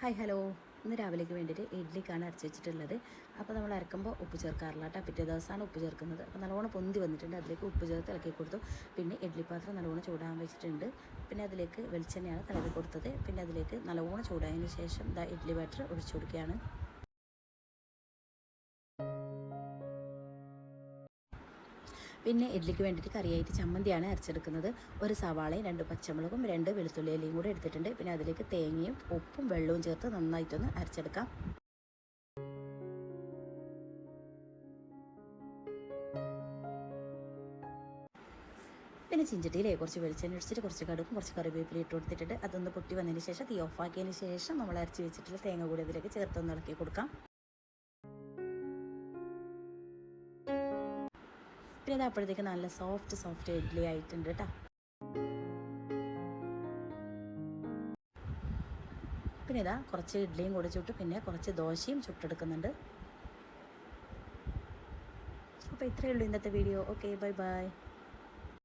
Hi hello. ഇന്ന് രാവിലേക്ക് വേണ്ടിയിട്ട് ഇഡ്ഡലിക്കാണ് അരച്ച് വെച്ചിട്ടുള്ളത്. അപ്പോൾ നമ്മൾ അരക്കുമ്പോൾ ഉപ്പ് ചേർക്കാറില്ല കേട്ടോ. പിറ്റേ ദിവസമാണ് ഉപ്പ് ചേർക്കുന്നത്. അപ്പോൾ നല്ലോണം പൊന്തി വന്നിട്ടുണ്ട്. അതിലേക്ക് ഉപ്പ് ചേർത്ത് ഇളക്കി കൊടുത്തു. പിന്നെ ഇഡ്ഡലി പാത്രം നല്ലോണം ചൂടാൻ വെച്ചിട്ടുണ്ട്. പിന്നെ അതിലേക്ക് വെളിച്ചെണ്ണയാണ് തലവി കൊടുത്തത്. പിന്നെ അതിലേക്ക് നല്ലോണം ചൂടായതിന് ശേഷം ഇഡ്ഡലി ബാറ്റർ ഒഴിച്ചു കൊടുക്കുകയാണ്. പിന്നെ ഇഡ്ഡലിക്ക് വേണ്ടിയിട്ട് കറിയായിട്ട് ചമ്മന്തിയാണ് അരച്ചെടുക്കുന്നത്. ഒരു സവാളയും 2 പച്ചമുളകും 2 വെളുത്തുള്ളി ഇലയും കൂടെ എടുത്തിട്ടുണ്ട്. പിന്നെ അതിലേക്ക് തേങ്ങയും ഉപ്പും വെള്ളവും ചേർത്ത് നന്നായിട്ടൊന്ന് അരച്ചെടുക്കാം. പിന്നെ ചിഞ്ചട്ടിയിലേ കുറച്ച് വെളിച്ചെണ്ണ ഒഴിച്ചിട്ട് കുറച്ച് കടുകും കുറച്ച് കറിവേപ്പില ഇട്ട് കൊടുത്തിട്ടുണ്ട്. അതൊന്ന് പൊട്ടി വന്നതിന് ശേഷം തീ ഓഫാക്കിയതിന് ശേഷം നമ്മൾ അരച്ച് വെച്ചിട്ടുള്ള തേങ്ങ കൂടി അതിലേക്ക് ചേർത്തൊന്ന് ഇളക്കി കൊടുക്കാം. പിന്നെ ഇത് അപ്പോഴത്തേക്ക് നല്ല സോഫ്റ്റ് ഇഡ്ഡലി ആയിട്ടുണ്ട് കേട്ടോ. പിന്നെ ഇതാ കുറച്ച് ഇഡ്ഡലിയും കൂടി ചുട്ടു, പിന്നെ കുറച്ച് ദോശയും ചുട്ടെടുക്കുന്നുണ്ട്. അപ്പോൾ ഇത്രയേ ഉള്ളൂ ഇന്നത്തെ വീഡിയോ. Okay, bye bye.